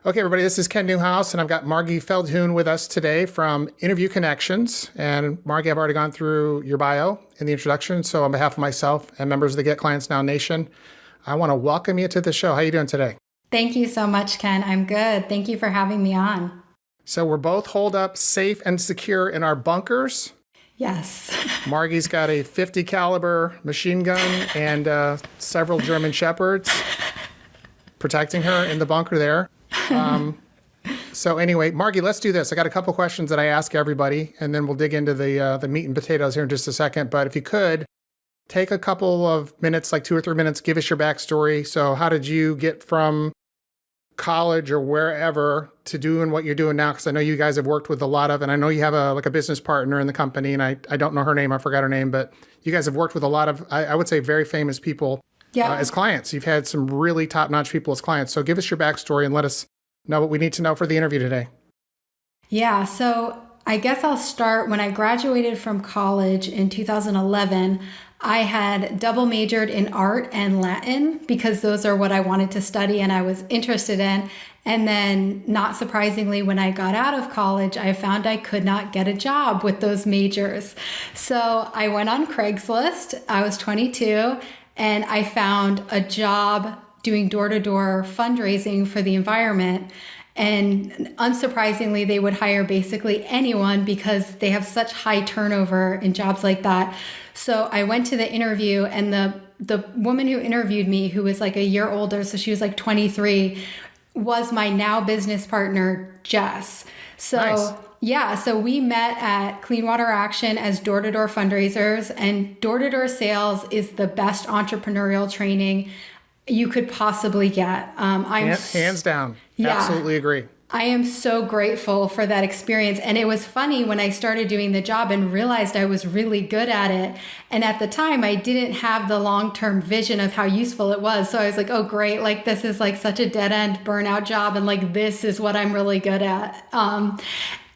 Okay, everybody, this is Ken Newhouse, and I've got Margy Feldhuhn with us today from Interview Connections. And Margy, I've already gone through your bio in the introduction, so on behalf of myself and members of the Get Clients Now Nation, I want to welcome you to the show. How are you doing today? Thank you so much, Ken. I'm good. Thank you for having me on. So we're both holed up safe and secure in our bunkers. Yes. Margy's got a 50 caliber machine gun and several German Shepherds protecting her in the bunker there. So anyway, Margy, let's do this. I got a couple questions that I ask everybody, and then we'll dig into the meat and potatoes here in just a second. But if you could, take a couple of minutes, like 2 or 3 minutes, give us your backstory. So how did you get from college or wherever to doing what you're doing now? Because I know you guys have worked with a lot of, and I know you have a business partner in the company, and I don't know her name, I forgot her name, but you guys have worked with a lot of, I would say, very famous people as clients. You've had some really top-notch people as clients. So give us your backstory and let us know what we need to know for the interview today. Yeah, so I guess I'll start when I graduated from college in 2011. I had double majored in art and Latin because those are what I wanted to study and I was interested in. And then, not surprisingly, when I got out of college, I found I could not get a job with those majors. So I went on Craigslist. I was 22 and I found a job doing door-to-door fundraising for the environment. And unsurprisingly, they would hire basically anyone because they have such high turnover in jobs like that. So I went to the interview, and the woman who interviewed me, who was like a year older, so she was like 23, was my now business partner, Jess. So nice. Yeah, so we met at Clean Water Action as door-to-door fundraisers, and door-to-door sales is the best entrepreneurial training you could possibly get. Hands down. Yeah. Absolutely agree. I am so grateful for that experience. And it was funny when I started doing the job and realized I was really good at it. And at the time, I didn't have the long-term vision of how useful it was. So I was like, oh, great. Like, this is like such a dead-end burnout job. And like, this is what I'm really good at.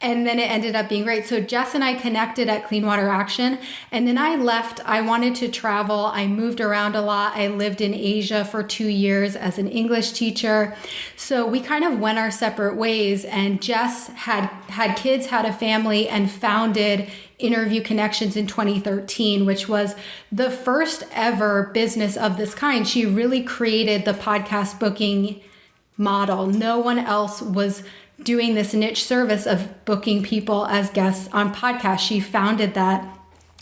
And then it ended up being great. So Jess and I connected at Clean Water Action. And then I left. I wanted to travel. I moved around a lot. I lived in Asia for 2 years as an English teacher. So we kind of went our separate ways. And Jess had kids, had a family, and founded Interview Connections in 2013, which was the first ever business of this kind. She really created the podcast booking model. No one else was doing this niche service of booking people as guests on podcasts. She founded that.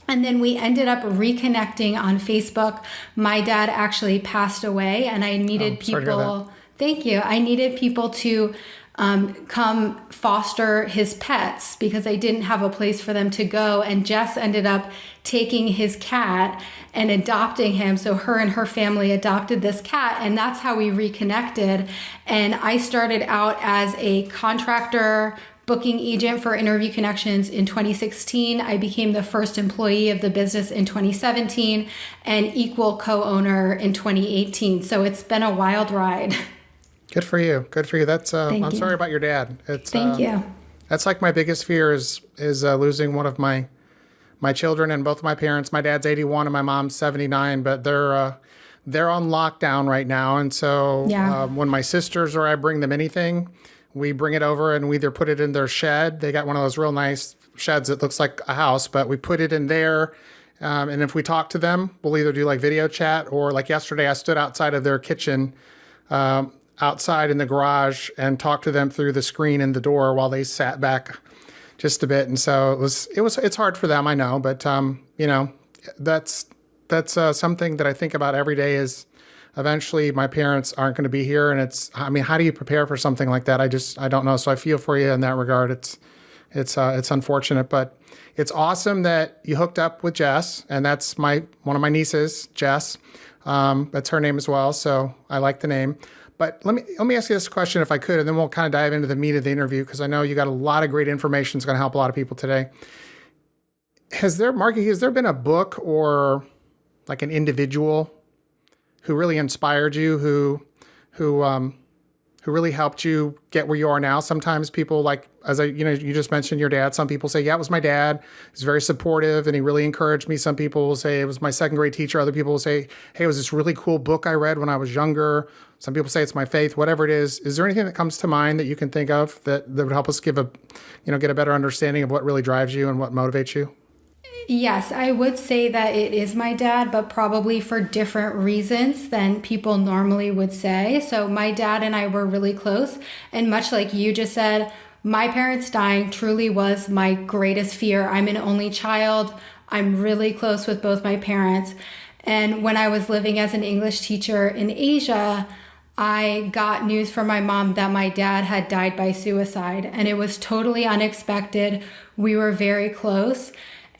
And then we ended up reconnecting on Facebook. My dad actually passed away and I needed people. Thank you. I needed people to come foster his pets because I didn't have a place for them to go. And Jess ended up taking his cat and adopting him. So her and her family adopted this cat, and that's how we reconnected. And I started out as a contractor booking agent for Interview Connections in 2016. I became the first employee of the business in 2017 and equal co-owner in 2018. So it's been a wild ride. Good for you. Good for you. That's Thank you. Sorry about your dad. Thank you. That's like my biggest fear is losing one of my children and both my parents. My dad's 81 and my mom's 79, but they're on lockdown right now. And so when my sisters or I bring them anything, we bring it over and we either put it in their shed. They got one of those real nice sheds that looks like a house, but we put it in there. And if we talk to them, we'll either do like video chat or like yesterday, I stood outside of their kitchen, outside in the garage and talked to them through the screen in the door while they sat back just a bit. And so it's hard for them, I know, but that's something that I think about every day is eventually my parents aren't going to be here. And how do you prepare for something like that? I don't know. So I feel for you in that regard. It's unfortunate, but it's awesome that you hooked up with Jess, and that's one of my nieces, Jess. That's her name as well. So I like the name. But let me ask you this question if I could, and then we'll kind of dive into the meat of the interview because I know you got a lot of great information that's going to help a lot of people today. Margy, has there been a book or like an individual who really inspired you, who who really helped you get where you are now? Sometimes people like, you just mentioned your dad. Some people say, yeah, it was my dad. He's very supportive and he really encouraged me. Some people will say it was my second grade teacher. Other people will say, hey, it was this really cool book I read when I was younger. Some people say it's my faith, whatever it is. Is there anything that comes to mind that you can think of that would help us get a better understanding of what really drives you and what motivates you? Yes, I would say that it is my dad, but probably for different reasons than people normally would say. So my dad and I were really close. And much like you just said, my parents dying truly was my greatest fear. I'm an only child. I'm really close with both my parents. And when I was living as an English teacher in Asia, I got news from my mom that my dad had died by suicide. And it was totally unexpected. We were very close.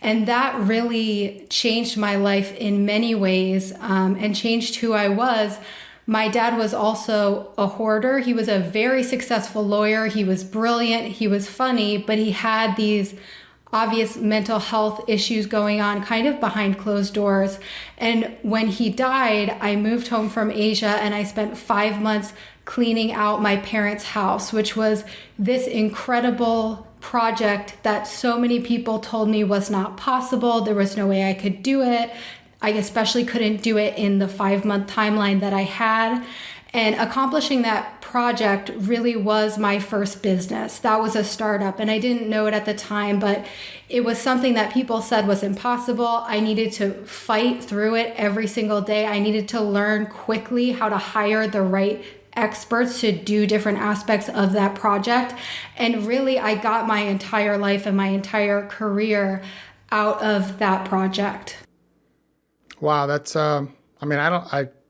And that really changed my life in many ways, and changed who I was. My dad was also a hoarder. He was a very successful lawyer. He was brilliant. He was funny, but he had these obvious mental health issues going on kind of behind closed doors. And when he died, I moved home from Asia and I spent 5 months cleaning out my parents' house, which was this incredible project that so many people told me was not possible. There was no way I could do it. I especially couldn't do it in the 5-month timeline that I had. And accomplishing that project really was my first business. That was a startup, and I didn't know it at the time, but it was something that people said was impossible. I needed to fight through it every single day. I needed to learn quickly how to hire the right experts to do different aspects of that project. And really, I got my entire life and my entire career out of that project. Wow, that's I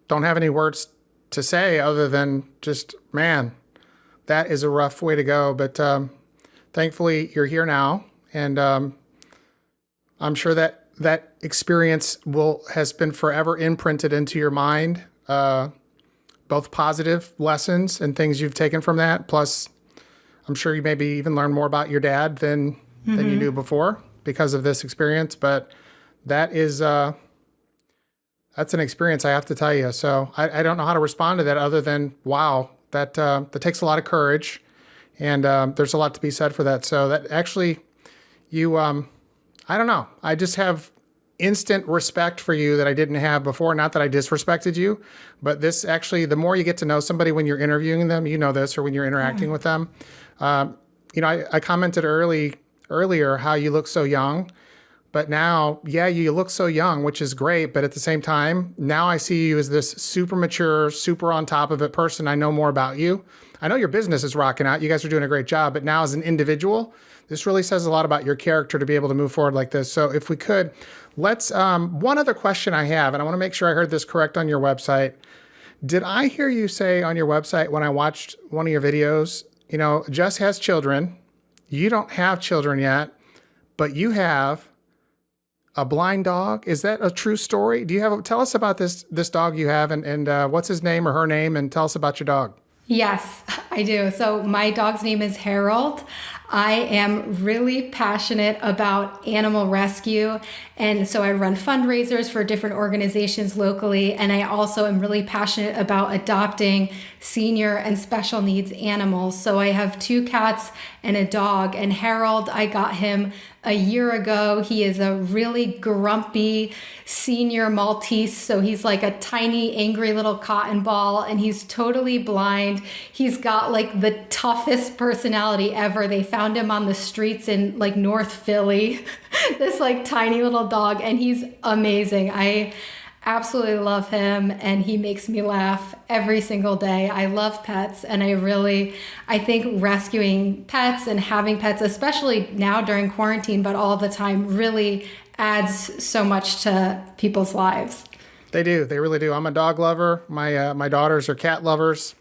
don't have any words to say other than just, man, that is a rough way to go. But thankfully you're here now, and I'm sure that experience has been forever imprinted into your mind. Both positive lessons and things you've taken from that. Plus, I'm sure you maybe even learned more about your dad than you knew before because of this experience. But that is that's an experience, I have to tell you. So I don't know how to respond to that other than, wow, that takes a lot of courage, and there's a lot to be said for that. So that actually, I don't know. I just have instant respect for you that I didn't have before. Not that I disrespected you, but this actually, the more you get to know somebody when you're interviewing them, this, or when you're interacting with them. I commented earlier how you look so young, but now, yeah, you look so young, which is great. But at the same time, now I see you as this super mature, super on top of it person. I know more about you. I know your business is rocking out. You guys are doing a great job, but now as an individual, this really says a lot about your character to be able to move forward like this. So if we could, let's, one other question I have, and I want to make sure I heard this correct on your website. Did I hear you say on your website when I watched one of your videos, Jess has children, you don't have children yet, but you have a blind dog? Is that a true story? Tell us about this dog you have, and what's his name or her name, and tell us about your dog. Yes, I do. So my dog's name is Harold. I am really passionate about animal rescue. And so I run fundraisers for different organizations locally. And I also am really passionate about adopting senior and special needs animals. So I have 2 cats and a dog. And Harold, I got him a year ago. He is a really grumpy senior Maltese. So he's like a tiny, angry little cotton ball, and he's totally blind. He's got like the toughest personality ever. They found him on the streets in like North Philly, this like tiny little dog, and he's amazing. I absolutely love him, and he makes me laugh every single day. I love pets, and I think rescuing pets and having pets, especially now during quarantine, but all the time, really adds so much to people's lives. They do. They really do. I'm a dog lover. My daughters are cat lovers.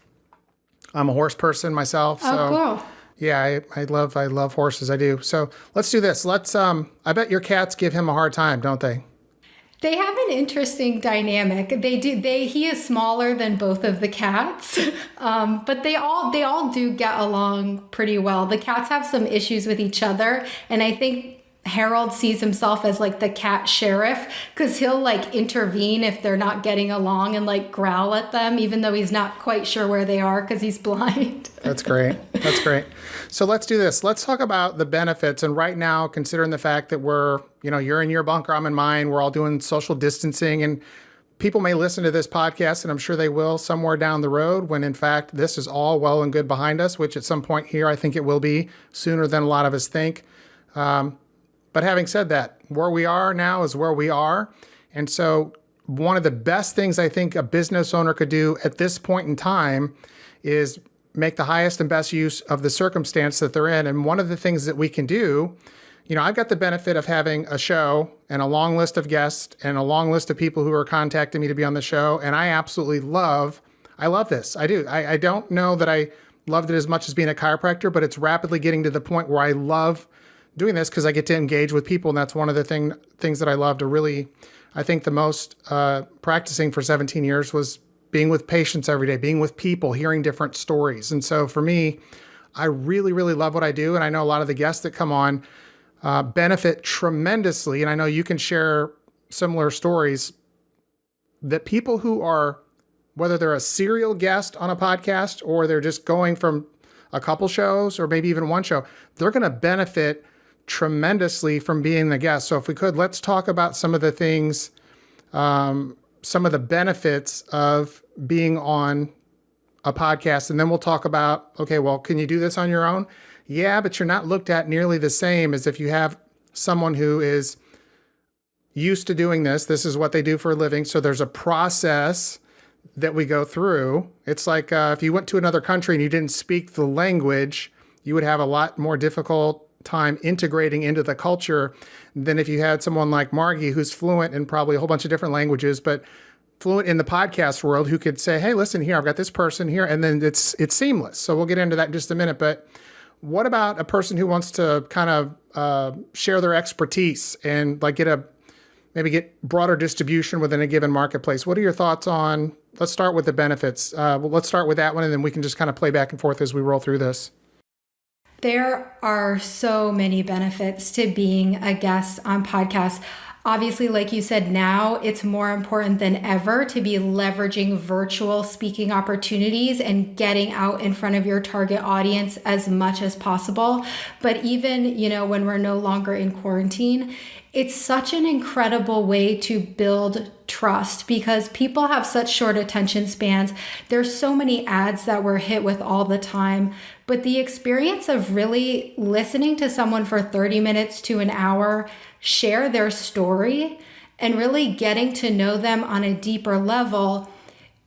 I'm a horse person myself. So, cool. Yeah, I love horses. I do. So let's do this. I bet your cats give him a hard time, don't they? They have an interesting dynamic. They do. He is smaller than both of the cats, but they all do get along pretty well. The cats have some issues with each other, and I think Harold sees himself as like the cat sheriff, because he'll like intervene if they're not getting along and like growl at them, even though he's not quite sure where they are because he's blind. That's great. That's great. So let's do this. Let's talk about the benefits. And right now, considering the fact that you're in your bunker, I'm in mine, we're all doing social distancing, and people may listen to this podcast, and I'm sure they will somewhere down the road when in fact this is all well and good behind us, which at some point here, I think it will be sooner than a lot of us think. But having said that, where we are now is where we are. And so one of the best things I think a business owner could do at this point in time is make the highest and best use of the circumstance that they're in. And one of the things that we can do, I've got the benefit of having a show and a long list of guests and a long list of people who are contacting me to be on the show. And I absolutely love this. I do. I don't know that I loved it as much as being a chiropractor, but it's rapidly getting to the point where I love doing this because I get to engage with people. And that's one of the things that I love to really, I think the most practicing for 17 years was being with patients every day, being with people, hearing different stories. And so for me, I really, really love what I do. And I know a lot of the guests that come on benefit tremendously. And I know you can share similar stories that people who are, whether they're a serial guest on a podcast or they're just going from a couple shows or maybe even one show, they're going to benefit tremendously from being the guest. So if we could, let's talk about some of the things, some of the benefits of being on a podcast. And then we'll talk about, okay, well, can you do this on your own? Yeah, but you're not looked at nearly the same as if you have someone who is used to doing this. This is what they do for a living. So there's a process that we go through. It's like if you went to another country and you didn't speak the language, you would have a lot more difficult time integrating into the culture than if you had someone like Margy, who's fluent in probably a whole bunch of different languages, but fluent in the podcast world, who could say, hey, listen here, I've got this person here, and then it's seamless. So we'll get into that in just a minute. But what about a person who wants to kind of share their expertise and like get broader distribution within a given marketplace? What are your thoughts on, let's start with the benefits. Let's start with that one, and then we can just kind of play back and forth as we roll through this. There are so many benefits to being a guest on podcasts. Obviously, like you said, now it's more important than ever to be leveraging virtual speaking opportunities and getting out in front of your target audience as much as possible. But even, when we're no longer in quarantine, it's such an incredible way to build trust because people have such short attention spans. There's so many ads that we're hit with all the time. But the experience of really listening to someone for 30 minutes to an hour share their story and really getting to know them on a deeper level,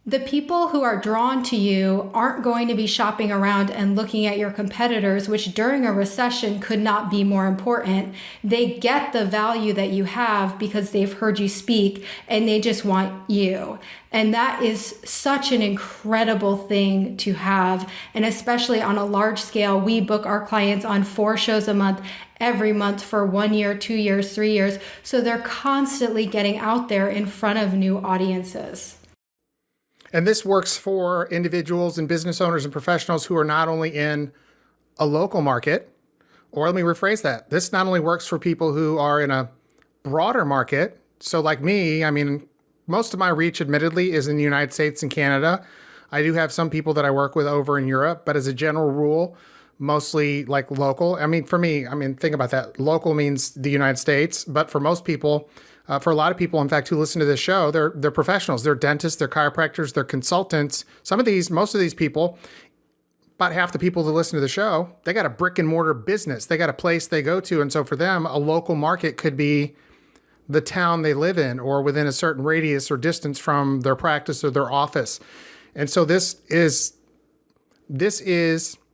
the people who are drawn to you aren't going to be shopping around and looking at your competitors, which during a recession could not be more important. They get the value that you have because they've heard you speak and they just want you. And that is such an incredible thing to have. And especially on a large scale, we book our clients on 4 shows a month, every month for 1 year, 2 years, 3 years. So they're constantly getting out there in front of new audiences. And this works for individuals and business owners and professionals who are not only in a local market, or let me rephrase that. This not only works for people who are in a broader market. So like me, most of my reach admittedly is in the United States and Canada. I do have some people that I work with over in Europe, but as a general rule, mostly like local. For me, think about that. Local means the United States, but for most people, for a lot of people, in fact, who listen to this show, they're professionals. They're dentists, they're chiropractors, they're consultants. Most of these people, about half the people that listen to the show, they got a brick and mortar business. They got a place they go to. And so for them, a local market could be the town they live in or within a certain radius or distance from their practice or their office. And so this is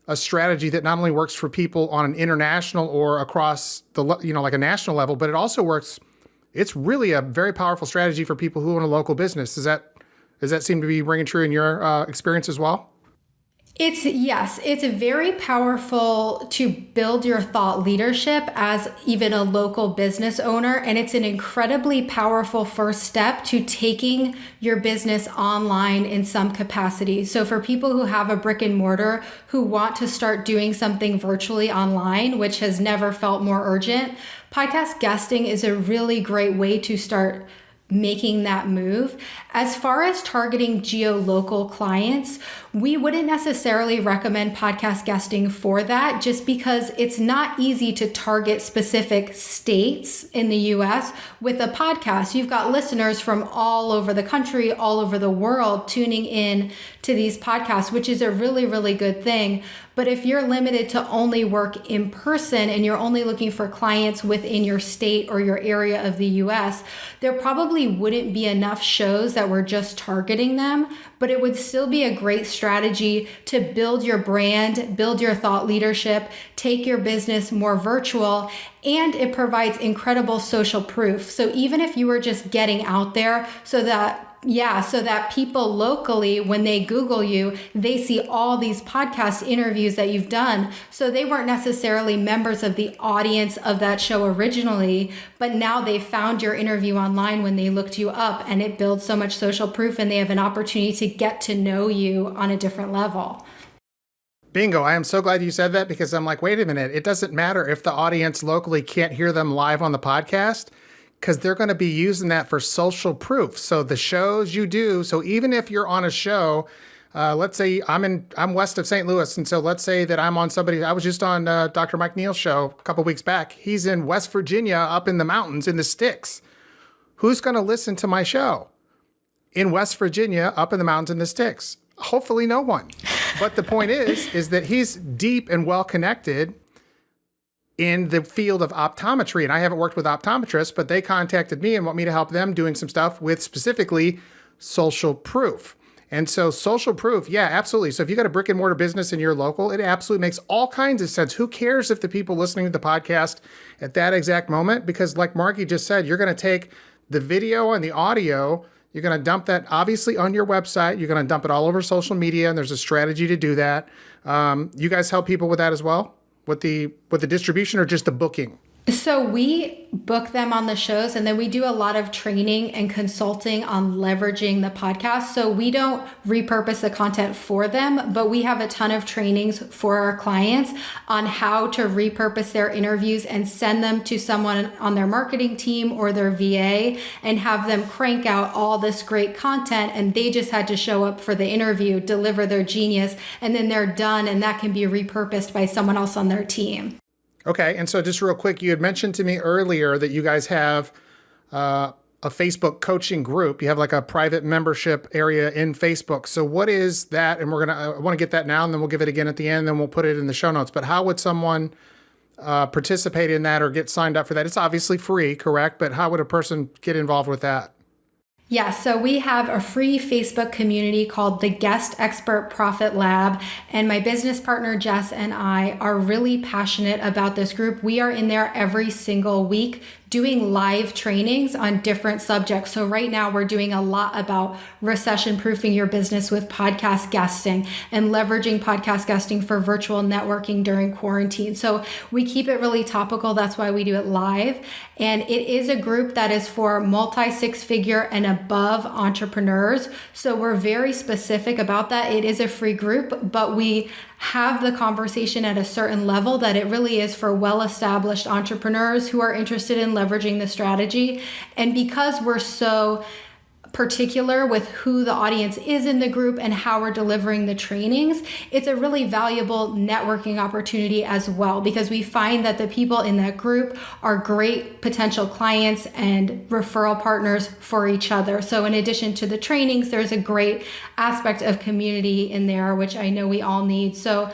a strategy that not only works for people on an international or across the, like a national level, but it also works. It's really a very powerful strategy for people who own a local business. Does that seem to be ringing true in your experience as well? It's very powerful to build your thought leadership as even a local business owner. And it's an incredibly powerful first step to taking your business online in some capacity. So for people who have a brick and mortar who want to start doing something virtually online, which has never felt more urgent, podcast guesting is a really great way to start making that move. As far as targeting geo-local clients, we wouldn't necessarily recommend podcast guesting for that, just because it's not easy to target specific states in the US with a podcast. You've got listeners from all over the country, all over the world tuning in to these podcasts, which is a really, really good thing. But if you're limited to only work in person and you're only looking for clients within your state or your area of the US, there probably wouldn't be enough shows that were just targeting them, but it would still be a great strategy to build your brand, build your thought leadership, take your business more virtual, and it provides incredible social proof. So even if you were just getting out there so that people locally, when they Google you, they see all these podcast interviews that you've done. So they weren't necessarily members of the audience of that show originally, but now they found your interview online when they looked you up, and it builds so much social proof, and they have an opportunity to get to know you on a different level. Bingo. I am so glad you said that, because I'm like, wait a minute. It doesn't matter if the audience locally can't hear them live on the podcast, because they're going to be using that for social proof. So the shows you do, so even if you're on a show, let's say I'm west of St. Louis, and so let's say that I'm on I was just on Dr. Mike Neal's show a couple weeks back. He's in West Virginia, up in the mountains, in the sticks. Who's going to listen to my show in West Virginia, up in the mountains in the sticks? Hopefully no one. But the point is that he's deep and well connected in the field of optometry. And I haven't worked with optometrists, but they contacted me and want me to help them doing some stuff with specifically social proof. And so social proof, yeah, absolutely. So if you got a brick and mortar business and you're local, it absolutely makes all kinds of sense. Who cares if the people listening to the podcast at that exact moment? Because like Margy just said, you're going to take the video and the audio, you're going to dump that obviously on your website. You're going to dump it all over social media, and there's a strategy to do that. You guys help people with that as well? With the distribution, or just the booking? So we book them on the shows, and then we do a lot of training and consulting on leveraging the podcast. So we don't repurpose the content for them, but we have a ton of trainings for our clients on how to repurpose their interviews and send them to someone on their marketing team or their VA and have them crank out all this great content. And they just had to show up for the interview, deliver their genius, and then they're done. And that can be repurposed by someone else on their team. Okay. And so just real quick, you had mentioned to me earlier that you guys have a Facebook coaching group. You have like a private membership area in Facebook. So what is that? And I want to get that now, and then we'll give it again at the end, then we'll put it in the show notes. But how would someone participate in that or get signed up for that? It's obviously free, correct? But how would a person get involved with that? Yeah, so we have a free Facebook community called the Guest Expert Profit Lab, and my business partner Jess and I are really passionate about this group. We are in there every single week doing live trainings on different subjects. So right now we're doing a lot about recession proofing your business with podcast guesting and leveraging podcast guesting for virtual networking during quarantine. So we keep it really topical. That's why we do it live. And it is a group that is for multi-six-figure and above entrepreneurs. So we're very specific about that. It is a free group, but we have the conversation at a certain level that it really is for well-established entrepreneurs who are interested in leveraging the strategy. And because we're so particular with who the audience is in the group and how we're delivering the trainings, it's a really valuable networking opportunity as well, because we find that the people in that group are great potential clients and referral partners for each other. So in addition to the trainings, there's a great aspect of community in there, which I know we all need. So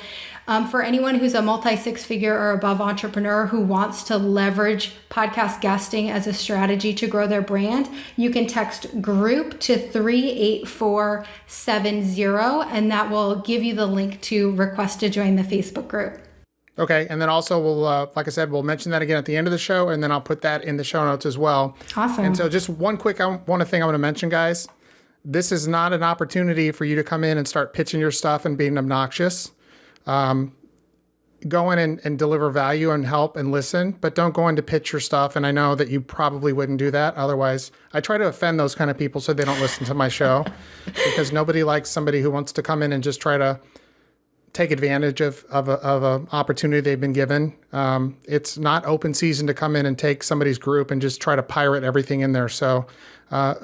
for anyone who's a multi-six-figure or above entrepreneur who wants to leverage podcast guesting as a strategy to grow their brand, you can text GROUP to 38470, and that will give you the link to request to join the Facebook group. Okay. And then also we'll, like I said, we'll mention that again at the end of the show, and then I'll put that in the show notes as well. Awesome. And so just one thing I want to mention, guys. This is not an opportunity for you to come in and start pitching your stuff and being obnoxious. Go in and deliver value and help and listen, but don't go in to pitch your stuff. And I know that you probably wouldn't do that. Otherwise, I try to offend those kind of people so they don't listen to my show, because nobody likes somebody who wants to come in and just try to take advantage of a opportunity they've been given. It's not open season to come in and take somebody's group and just try to pirate everything in there. So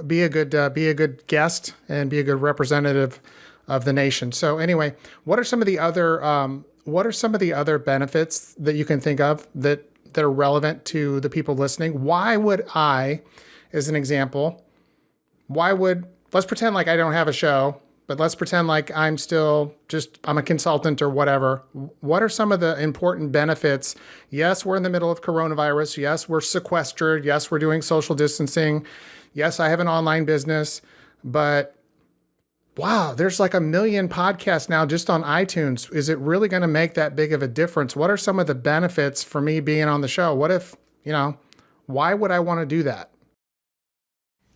be a good guest and be a good representative of the nation. So anyway, what are some of the other benefits that you can think of that are relevant to the people listening? Why would I, as an example, let's pretend like I don't have a show, but let's pretend like I'm a consultant or whatever. What are some of the important benefits? Yes, we're in the middle of coronavirus. Yes, we're sequestered. Yes, we're doing social distancing. Yes, I have an online business, but wow, there's like 1 million podcasts now just on iTunes. Is it really going to make that big of a difference? What are some of the benefits for me being on the show? What if, why would I want to do that?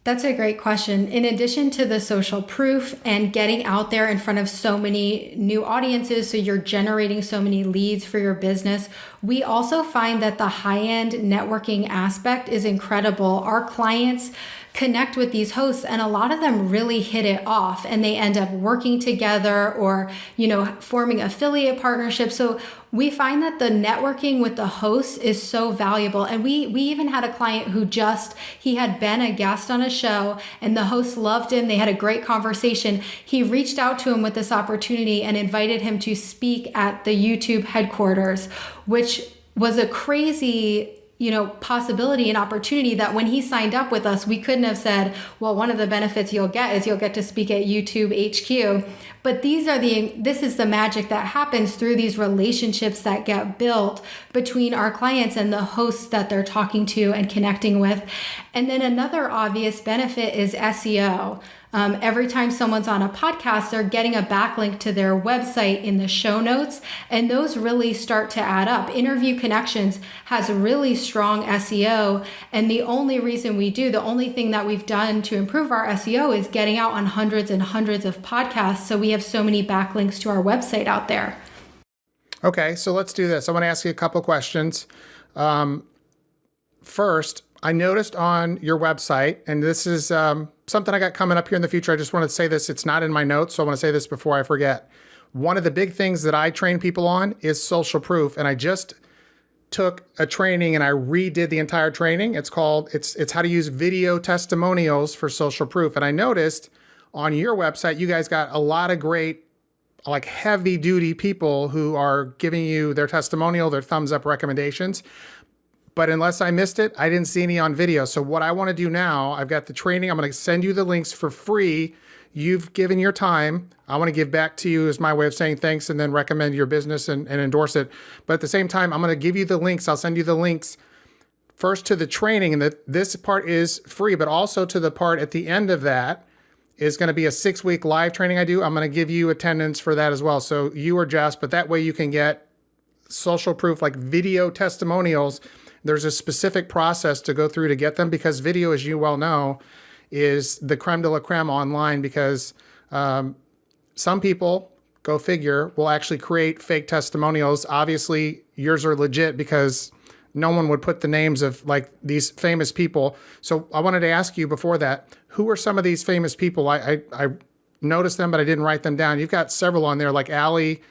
That's a great question. In addition to the social proof and getting out there in front of so many new audiences, so you're generating so many leads for your business, we also find that the high-end networking aspect is incredible. Our clients connect with these hosts and a lot of them really hit it off and they end up working together or, forming affiliate partnerships. So we find that the networking with the hosts is so valuable. And we even had a client who he had been a guest on a show and the host loved him. They had a great conversation. He reached out to him with this opportunity and invited him to speak at the YouTube headquarters, which was a crazy possibility and opportunity that when he signed up with us, we couldn't have said, well, one of the benefits you'll get is you'll get to speak at YouTube HQ. But this is the magic that happens through these relationships that get built between our clients and the hosts that they're talking to and connecting with. And then another obvious benefit is SEO. Every time someone's on a podcast, they're getting a backlink to their website in the show notes, and those really start to add up. Interview Connections has really strong SEO, and the only thing that we've done to improve our SEO is getting out on hundreds and hundreds of podcasts, so we have so many backlinks to our website out there. Okay, so let's do this. I want to ask you a couple questions. First, I noticed on your website, and this is something I got coming up here in the future. I just wanted to say this. It's not in my notes, so I want to say this before I forget. One of the big things that I train people on is social proof, and I just took a training and I redid the entire training. It's how to use video testimonials for social proof. And I noticed on your website, you guys got a lot of great, like heavy duty people who are giving you their testimonial, their thumbs up recommendations. But unless I missed it, I didn't see any on video. So what I want to do now, I've got the training. I'm going to send you the links for free. You've given your time. I want to give back to you as my way of saying thanks and then recommend your business and endorse it. But at the same time, I'm going to give you the links. I'll send you the links first to the training, and this part is free, but also to the part at the end of that is going to be a 6-week live training I do. I'm going to give you attendance for that as well. So you or Jess, but that way you can get social proof, like video testimonials. There's a specific process to go through to get them because video, as you well know, is the creme de la creme online because some people, go figure, will actually create fake testimonials. Obviously, yours are legit because no one would put the names of like these famous people. So I wanted to ask you before that, who are some of these famous people? I noticed them, but I didn't write them down. You've got several on there like Allie.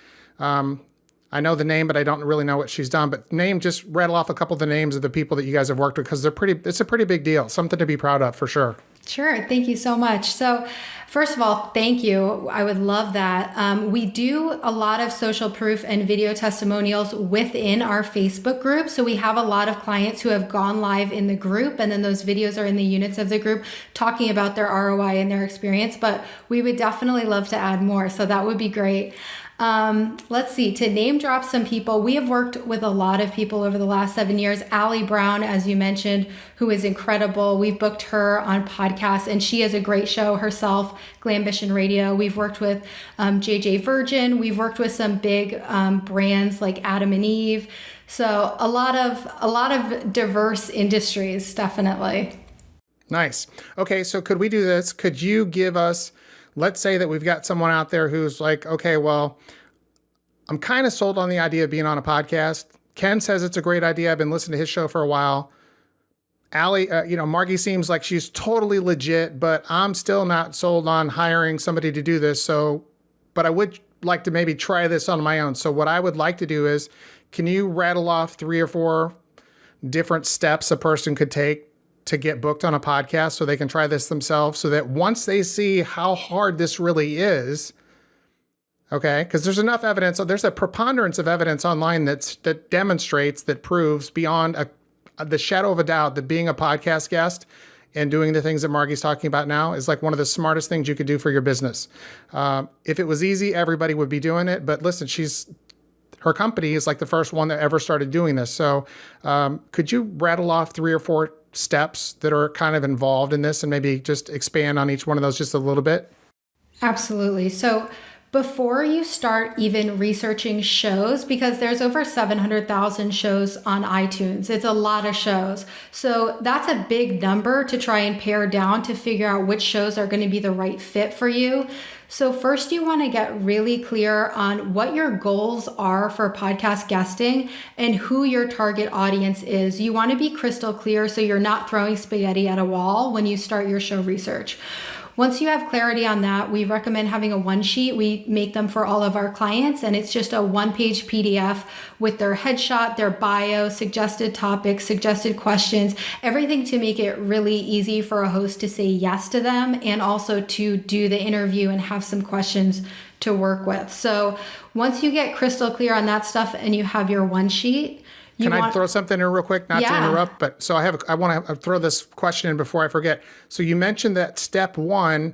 I know the name, but I don't really know what she's done. But just rattle off a couple of the names of the people that you guys have worked with because it's a pretty big deal. Something to be proud of for sure. Sure. Thank you so much. So first of all, thank you. I would love that. We do a lot of social proof and video testimonials within our Facebook group. So we have a lot of clients who have gone live in the group, and then those videos are in the units of the group talking about their ROI and their experience. But we would definitely love to add more. So that would be great. Let's see, to name drop some people, we have worked with a lot of people over the last 7 years. Allie Brown, as you mentioned, who is incredible. We've booked her on podcasts and she has a great show herself, Glambition Radio. We've worked with JJ Virgin. We've worked with some big brands like Adam and Eve. So a lot of diverse industries, definitely. Nice. Okay, so could we do this? Could you give us, let's say that we've got someone out there who's like, okay, well, I'm kind of sold on the idea of being on a podcast. Ken says it's a great idea. I've been listening to his show for a while. Allie, Margy seems like she's totally legit, but I'm still not sold on hiring somebody to do this. So but I would like to maybe try this on my own. So what I would like to do is, can you rattle off 3 or 4 different steps a person could take to get booked on a podcast so they can try this themselves, so that once they see how hard this really is, okay, because there's enough evidence, there's a preponderance of evidence online that demonstrates, that proves beyond the shadow of a doubt that being a podcast guest and doing the things that Margy's talking about now is like one of the smartest things you could do for your business. If it was easy, everybody would be doing it. But listen, her company is like the first one that ever started doing this. So could you rattle off 3 or 4 steps that are kind of involved in this and maybe just expand on each one of those just a little bit? Absolutely. So before you start even researching shows, because there's over 700,000 shows on iTunes, it's a lot of shows. So that's a big number to try and pare down to figure out which shows are going to be the right fit for you. So first, you want to get really clear on what your goals are for podcast guesting and who your target audience is. You want to be crystal clear so you're not throwing spaghetti at a wall when you start your show research. Once you have clarity on that, we recommend having a one sheet. We make them for all of our clients, and it's just a 1-page PDF with their headshot, their bio, suggested topics, suggested questions, everything to make it really easy for a host to say yes to them and also to do the interview and have some questions to work with. So once you get crystal clear on that stuff and you have your one sheet, I throw something in real quick, not to interrupt, but so I want to throw this question in before I forget. So you mentioned that step 1,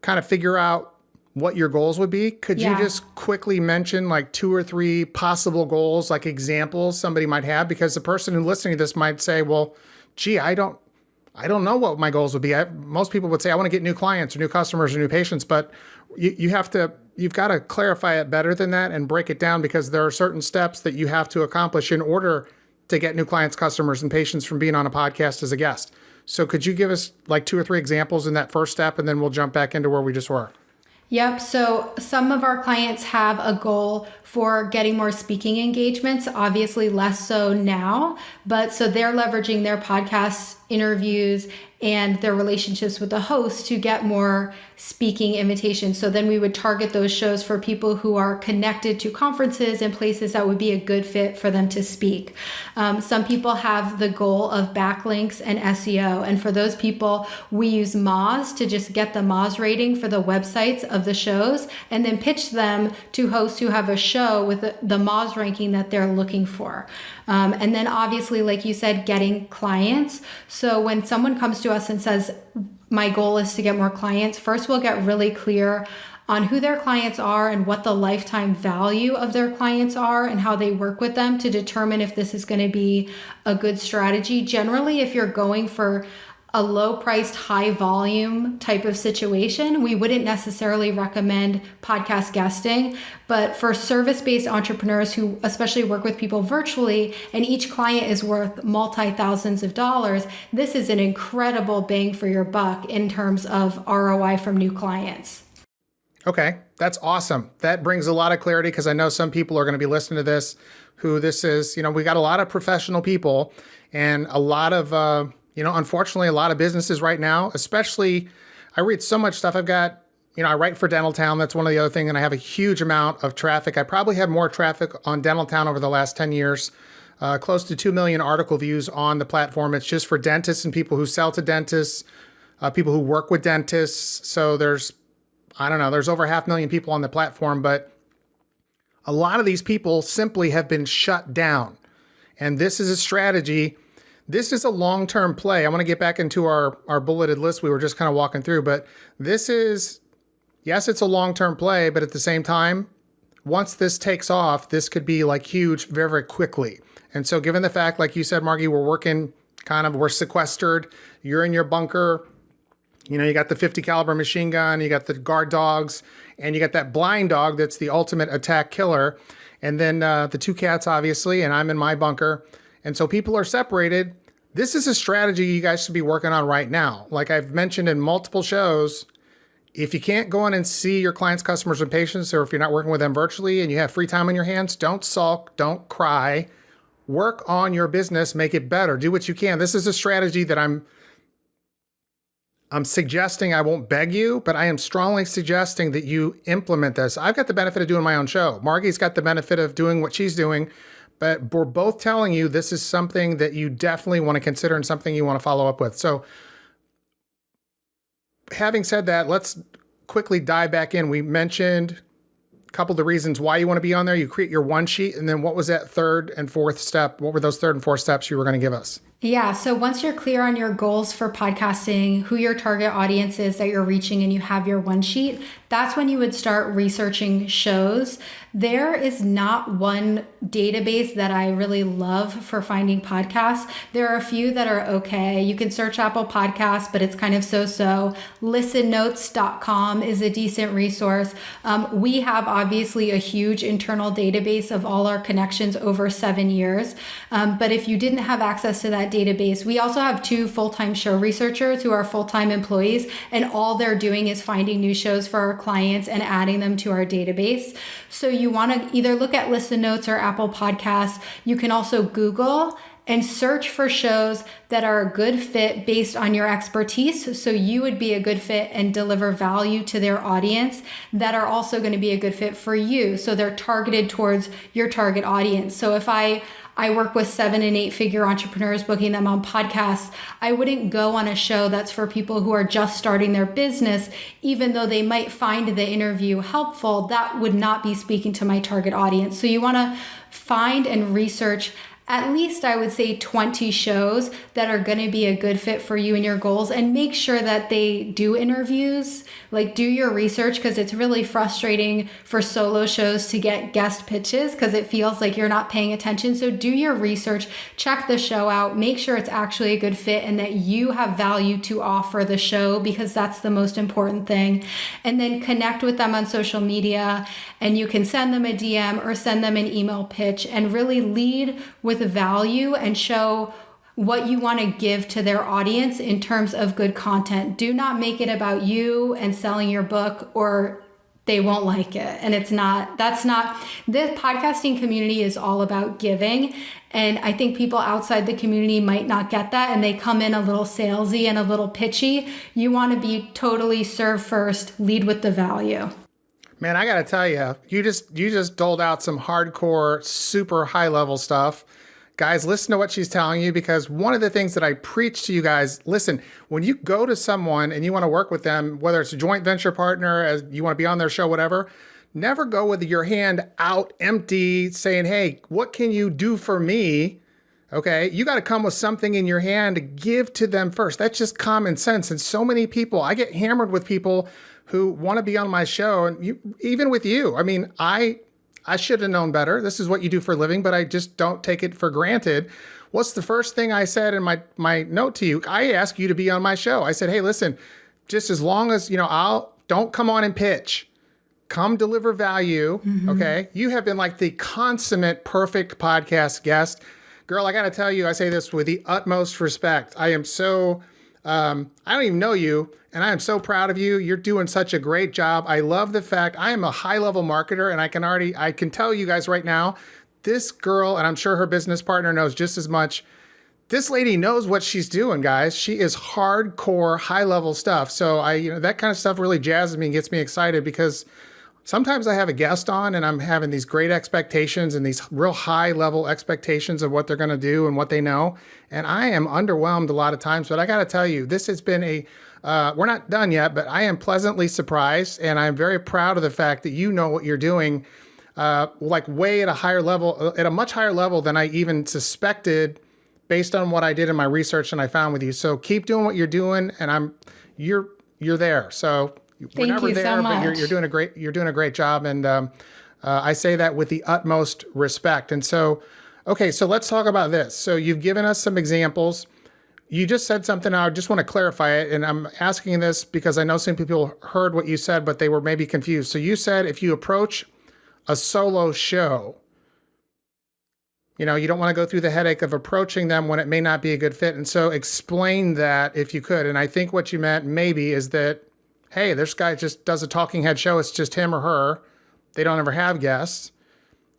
kind of figure out what your goals would be. Could you just quickly mention like 2 or 3 possible goals, like examples somebody might have? Because the person who's listening to this might say, well, gee, I don't know what my goals would be. Most people would say, I want to get new clients or new customers or new patients, but you've got to clarify it better than that and break it down, because there are certain steps that you have to accomplish in order to get new clients, customers, and patients from being on a podcast as a guest. So could you give us like 2 or 3 examples in that first step, and then we'll jump back into where we just were? Yep. So some of our clients have a goal for getting more speaking engagements, obviously less so now, but so they're leveraging their podcasts, interviews, and their relationships with the host to get more speaking invitations. So then we would target those shows for people who are connected to conferences and places that would be a good fit for them to speak. Some people have the goal of backlinks and SEO. And for those people, we use Moz to just get the Moz rating for the websites of the shows and then pitch them to hosts who have a show with the Moz ranking that they're looking for. And then obviously, like you said, getting clients. So when someone comes to us and says, my goal is to get more clients, first we'll get really clear on who their clients are and what the lifetime value of their clients are and how they work with them to determine if this is going to be a good strategy. Generally, if you're going for a low-priced, high-volume type of situation, we wouldn't necessarily recommend podcast guesting. But for service-based entrepreneurs who especially work with people virtually, and each client is worth multi-thousands of dollars, this is an incredible bang for your buck in terms of ROI from new clients. Okay, that's awesome. That brings a lot of clarity, because I know some people are going to be listening to this who this is, we got a lot of professional people and a lot of, unfortunately, a lot of businesses right now, especially, I read so much stuff. I've got, I write for Dental Town. That's one of the other things. And I have a huge amount of traffic. I probably have more traffic on Dental Town over the last 10 years, close to 2 million article views on the platform. It's just for dentists and people who sell to dentists, people who work with dentists. So there's over 500,000 people on the platform, but a lot of these people simply have been shut down. And this is a strategy. This is a long-term play. I want to get back into our bulleted list we were just kind of walking through, but this is, yes, it's a long-term play, but at the same time, once this takes off, this could be like huge very, very quickly. And so given the fact, like you said, Margy, we're sequestered, you're in your bunker, you got the 50 caliber machine gun, you got the guard dogs, and you got that blind dog that's the ultimate attack killer. And then the 2 cats, obviously, and I'm in my bunker. And so people are separated. This is a strategy you guys should be working on right now. Like I've mentioned in multiple shows, if you can't go in and see your clients, customers, and patients, or if you're not working with them virtually and you have free time on your hands, don't sulk, don't cry. Work on your business, make it better. Do what you can. This is a strategy that I'm suggesting, I won't beg you, but I am strongly suggesting that you implement this. I've got the benefit of doing my own show. Margy's got the benefit of doing what she's doing, but we're both telling you this is something that you definitely want to consider and something you want to follow up with. So having said that, let's quickly dive back in. We mentioned a couple of the reasons why you want to be on there. You create your one sheet, and then what was that third and fourth step? What were those third and fourth steps you were going to give us? Yeah. So once you're clear on your goals for podcasting, who your target audience is that you're reaching, and you have your one sheet, that's when you would start researching shows. There is not one database that I really love for finding podcasts. There are a few that are okay. You can search Apple Podcasts, but it's kind of so-so. Listennotes.com is a decent resource. We have obviously a huge internal database of all our connections over 7 years. But if you didn't have access to that database, we also have 2 full-time show researchers who are full-time employees, and all they're doing is finding new shows for our clients and adding them to our database. So you want to either look at Listen Notes or Apple Podcasts. You can also Google and search for shows that are a good fit based on your expertise. So you would be a good fit and deliver value to their audience that are also going to be a good fit for you. So they're targeted towards your target audience. So if I work with 7 and 8 figure entrepreneurs, booking them on podcasts, I wouldn't go on a show that's for people who are just starting their business, even though they might find the interview helpful. That would not be speaking to my target audience. So you want to find and research at least, I would say, 20 shows that are going to be a good fit for you and your goals, and make sure that they do interviews. Like, do your research, because it's really frustrating for solo shows to get guest pitches because it feels like you're not paying attention. So do your research, check the show out, make sure it's actually a good fit and that you have value to offer the show, because that's the most important thing. And then connect with them on social media, and you can send them a DM or send them an email pitch, and really lead with value and show what you want to give to their audience in terms of good content. Do not make it about you and selling your book, or they won't like it. And the podcasting community is all about giving. And I think people outside the community might not get that, and they come in a little salesy and a little pitchy. You want to be totally serve first, lead with the value. Man, I got to tell you, you just doled out some hardcore, super high level stuff. Guys, listen to what she's telling you, because one of the things that I preach to you guys, listen, when you go to someone and you want to work with them, whether it's a joint venture partner, as you want to be on their show, whatever, never go with your hand out empty saying, hey, what can you do for me? Okay, you got to come with something in your hand to give to them first. That's just common sense. And so many people, I get hammered with people who want to be on my show, and even with you. I mean, I should have known better. This is what you do for a living, but I just don't take it for granted. What's the first thing I said in my note to you? I asked you to be on my show. I said, hey, listen, just as long as, don't come on and pitch. Come deliver value, okay? You have been like the consummate perfect podcast guest. Girl, I got to tell you, I say this with the utmost respect. I am so, I don't even know you, and I am so proud of you. You're doing such a great job. I love the fact I am a high-level marketer, and I can tell you guys right now, this girl, and I'm sure her business partner knows just as much, this lady knows what she's doing, guys. She is hardcore, high-level stuff. So that kind of stuff really jazzes me and gets me excited, because sometimes I have a guest on and I'm having these great expectations and these real high-level expectations of what they're going to do and what they know. And I am underwhelmed a lot of times. But I got to tell you, this has been we're not done yet, but I am pleasantly surprised. And I'm very proud of the fact that you know what you're doing, like way at a higher level, at a much higher level than I even suspected based on what I did in my research and I found with you. So keep doing what you're doing, and you're there. So we're never there, so much. but you're doing a great job, and I say that with the utmost respect. And so, okay, so let's talk about this. So you've given us some examples. You just said something. I just want to clarify it, and I'm asking this because I know some people heard what you said, but they were maybe confused. So you said if you approach a solo show, you don't want to go through the headache of approaching them when it may not be a good fit. And so explain that if you could. And I think what you meant maybe is that, hey, this guy just does a talking head show. It's just him or her. They don't ever have guests.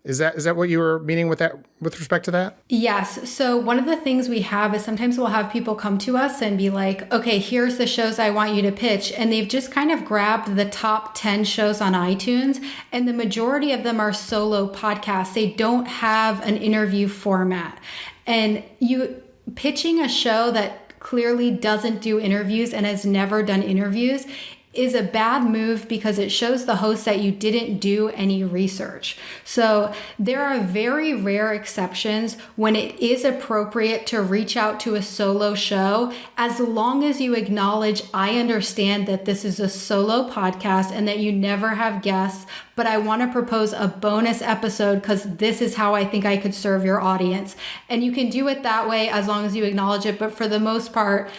Is that what you were meaning with that, with respect to that? Yes. So one of the things we have is sometimes we'll have people come to us and be like, okay, here's the shows I want you to pitch. And they've just kind of grabbed the top 10 shows on iTunes. And the majority of them are solo podcasts. They don't have an interview format. And you pitching a show that clearly doesn't do interviews and has never done interviews is a bad move because it shows the host that you didn't do any research. So there are very rare exceptions when it is appropriate to reach out to a solo show, as long as you acknowledge, I understand that this is a solo podcast and that you never have guests, but I want to propose a bonus episode because this is how I think I could serve your audience. And you can do it that way as long as you acknowledge it. But for the most part,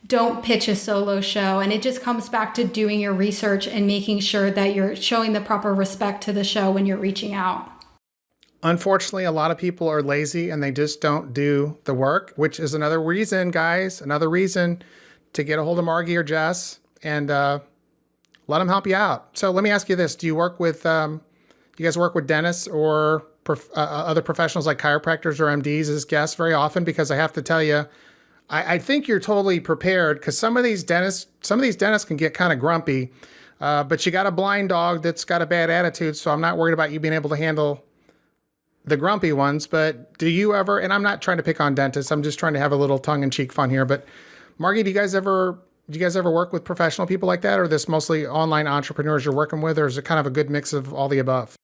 don't pitch a solo show. And it just comes back to doing your research and making sure that you're showing the proper respect to the show when you're reaching out. Unfortunately, a lot of people are lazy and they just don't do the work, which is another reason, guys, another reason to get a hold of Margy or Jess and let them help you out. So let me ask you this. Do you work with, you guys work with dentists or other professionals like chiropractors or MDs as guests very often? Because I have to tell you, I think you're totally prepared because some of these dentists can get kind of grumpy, but you got a blind dog that's got a bad attitude. So I'm not worried about you being able to handle the grumpy ones. But do you ever, and I'm not trying to pick on dentists, I'm just trying to have a little tongue in cheek fun here. But Margy, do you guys ever work with professional people like that? Or are this mostly online entrepreneurs you're working with? Or is it kind of a good mix of all the above?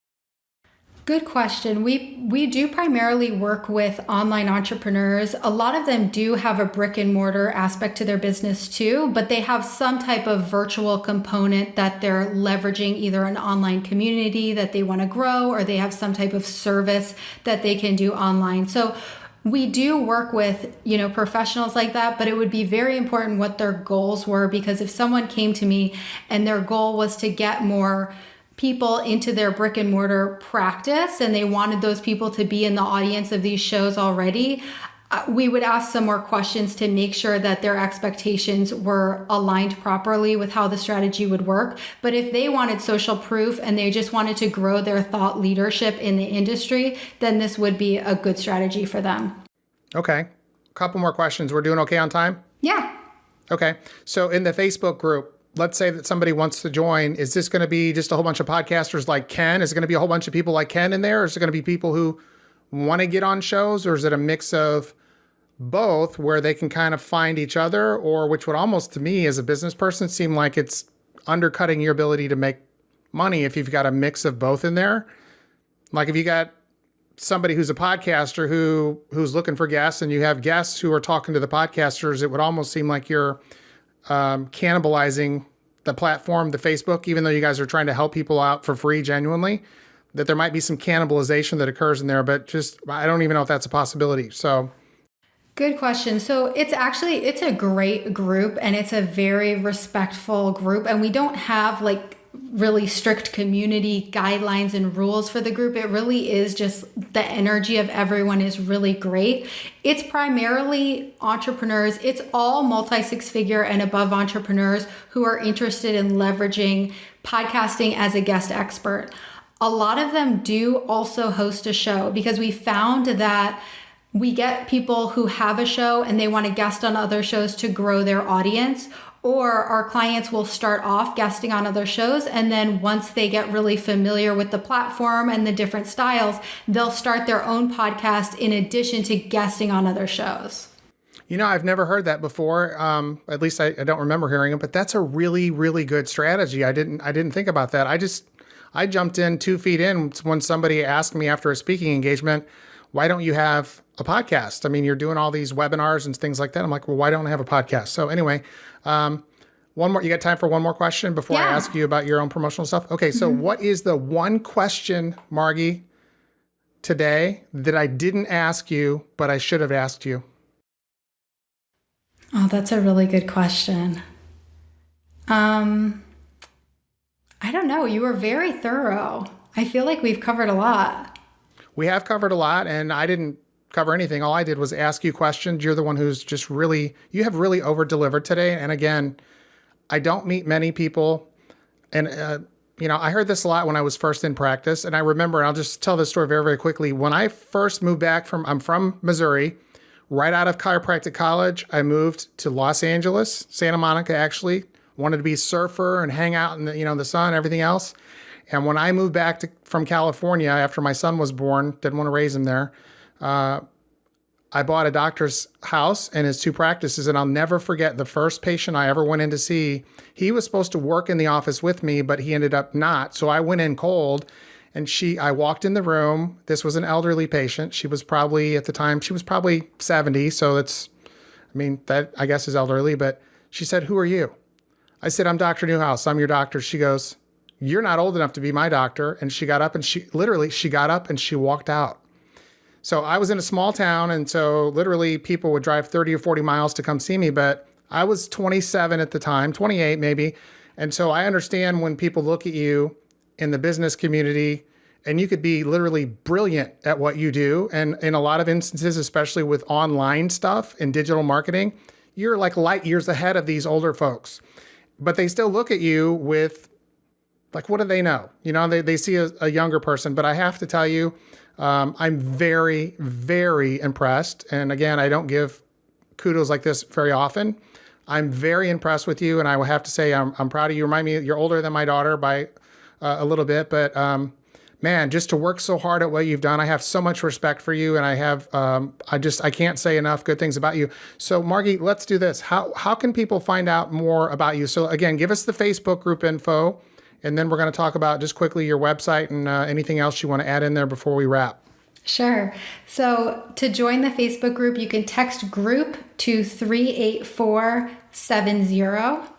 Good question. We do primarily work with online entrepreneurs. A lot of them do have a brick and mortar aspect to their business too, but they have some type of virtual component that they're leveraging, either an online community that they want to grow, or they have some type of service that they can do online. So we do work with, professionals like that, but it would be very important what their goals were, because if someone came to me and their goal was to get more people into their brick and mortar practice and they wanted those people to be in the audience of these shows already, we would ask some more questions to make sure that their expectations were aligned properly with how the strategy would work. But if they wanted social proof and they just wanted to grow their thought leadership in the industry, then this would be a good strategy for them. Okay. A couple more questions. We're doing okay on time? Yeah. Okay. So in the Facebook group, let's say that somebody wants to join. Is this going to be just a whole bunch of podcasters like Ken? Is it going to be a whole bunch of people like Ken in there? Or is it going to be people who want to get on shows? Or is it a mix of both where they can kind of find each other? Or which would almost, to me as a business person, seem like it's undercutting your ability to make money if you've got a mix of both in there. Like if you got somebody who's a podcaster who's looking for guests and you have guests who are talking to the podcasters, it would almost seem like you're cannibalizing the platform, the Facebook, even though you guys are trying to help people out for free, genuinely, that there might be some cannibalization that occurs in there, but just, I don't even know if that's a possibility. So. Good question. So it's a great group and it's a very respectful group. And we don't have like really strict community guidelines and rules for the group. It really is just the energy of everyone is really great. It's primarily entrepreneurs. It's all multi-six-figure and above entrepreneurs who are interested in leveraging podcasting as a guest expert. A lot of them do also host a show because we found that we get people who have a show and they want to guest on other shows to grow their audience. Or our clients will start off guesting on other shows, and then once they get really familiar with the platform and the different styles, they'll start their own podcast in addition to guesting on other shows. I've never heard that before. At least I don't remember hearing it, but that's a really, really good strategy. I didn't think about that. I jumped in 2 feet in when somebody asked me after a speaking engagement, why don't you have a podcast? I mean, you're doing all these webinars and things like that. I'm like, well, why don't I have a podcast? So anyway, one more, you got time for one more question before I ask you about your own promotional stuff? Okay. So what is the one question, Margy, today that I didn't ask you, but I should have asked you? Oh, that's a really good question. I don't know. You were very thorough. I feel like we've covered a lot. We have covered a lot, and I didn't cover anything. All I did was ask you questions. You're the one who's just you have really over-delivered today. And again, I don't meet many people, and I heard this a lot when I was first in practice. And I remember, and I'll just tell this story very, very quickly. When I first moved back I'm from Missouri, right out of chiropractic college, I moved to Los Angeles, Santa Monica, actually. Wanted to be a surfer and hang out in the sun and everything else. And when I moved back from California after my son was born, didn't want to raise him there, I bought a doctor's house and his 2 practices. And I'll never forget the first patient I ever went in to see. He was supposed to work in the office with me, but he ended up not. So I went in cold and I walked in the room. This was an elderly patient. She was probably, at the time, 70. So that I guess is elderly, but she said, "Who are you?" I said, "I'm Dr. Newhouse. I'm your doctor." She goes, "You're not old enough to be my doctor." And she got up and she got up and she walked out. So I was in a small town. And so literally people would drive 30 or 40 miles to come see me, but I was 27 at the time, 28 maybe. And so I understand when people look at you in the business community and you could be literally brilliant at what you do. And in a lot of instances, especially with online stuff and digital marketing, you're like light years ahead of these older folks, but they still look at you with like, what do they know? They see a younger person, but I have to tell you, I'm very, very impressed. And again, I don't give kudos like this very often. I'm very impressed with you. And I will have to say, I'm proud of you. Remind me, you're older than my daughter by a little bit, but man, just to work so hard at what you've done, I have so much respect for you. And I have, I can't say enough good things about you. So Margy, let's do this. How can people find out more about you? So again, give us the Facebook group info. And then we're going to talk about just quickly your website and anything else you want to add in there before we wrap. Sure. So to join the Facebook group, you can text group to 38470.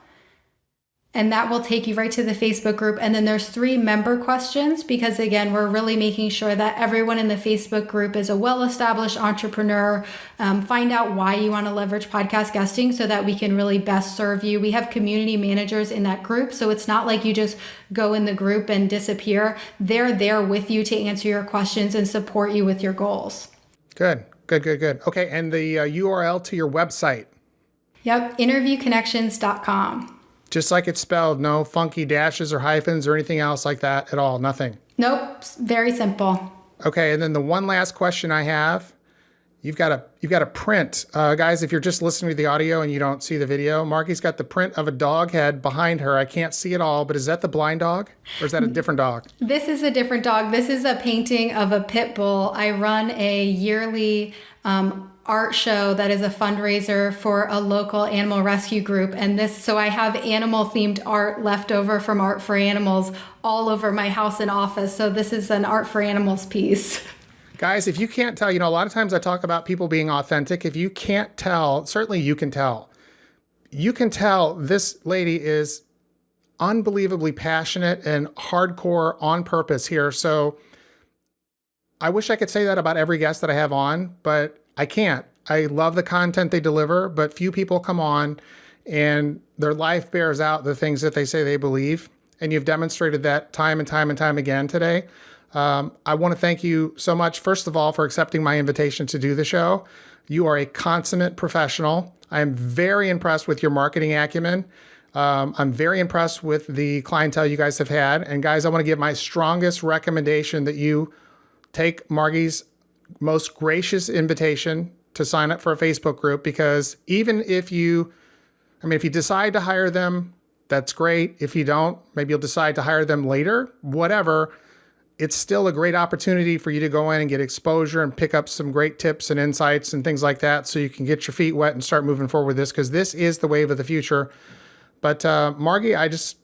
And that will take you right to the Facebook group. And then there's 3 member questions because, again, we're really making sure that everyone in the Facebook group is a well-established entrepreneur. Find out why you want to leverage podcast guesting so that we can really best serve you. We have community managers in that group. So it's not like you just go in the group and disappear. They're there with you to answer your questions and support you with your goals. Good. Okay. And the URL to your website. Yep. interviewconnections.com. Just like it's spelled, no funky dashes or hyphens or anything else like that at all, nothing. Nope, very simple. Okay, and then the one last question I have, you've got a print. Guys, if you're just listening to the audio and you don't see the video, Margy's got the print of a dog head behind her. I can't see it all, but is that the blind dog or is that a different dog? This is a different dog. This is a painting of a pit bull. I run a yearly art show that is a fundraiser for a local animal rescue group. So I have animal themed art left over from Art for Animals all over my house and office. So this is an Art for Animals piece. Guys, if you can't tell, a lot of times I talk about people being authentic. If you can't tell, certainly you can tell. You can tell this lady is unbelievably passionate and hardcore on purpose here. So I wish I could say that about every guest that I have on, but I can't. I love the content they deliver, but few people come on and their life bears out the things that they say they believe. And you've demonstrated that time and time and time again today. I want to thank you so much, first of all, for accepting my invitation to do the show. You are a consummate professional. I am very impressed with your marketing acumen. I'm very impressed with the clientele you guys have had. And guys, I want to give my strongest recommendation that you take Margy's most gracious invitation to sign up for a Facebook group, because even if you decide to hire them, that's great. If you don't, maybe you'll decide to hire them later, whatever. It's still a great opportunity for you to go in and get exposure and pick up some great tips and insights and things like that so you can get your feet wet and start moving forward with this, because this is the wave of the future. But Margy, I just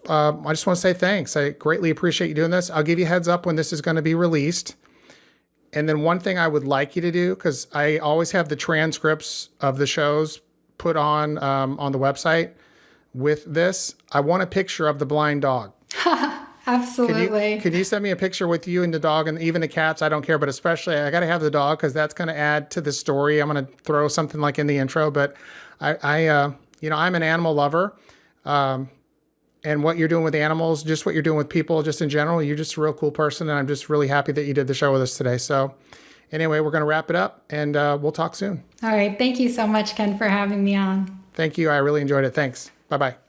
want to say thanks. I greatly appreciate you doing this. I'll give you a heads up when this is going to be released. And then one thing I would like you to do, because I always have the transcripts of the shows put on the website with this, I want a picture of the blind dog. Absolutely. Can you send me a picture with you and the dog and even the cats? I don't care, but especially I got to have the dog because that's going to add to the story. I'm going to throw something like in the intro, but I'm an animal lover. And what you're doing with animals, just what you're doing with people, just in general, you're just a real cool person. And I'm just really happy that you did the show with us today. So anyway, we're going to wrap it up and we'll talk soon. All right. Thank you so much, Ken, for having me on. Thank you. I really enjoyed it. Thanks. Bye-bye.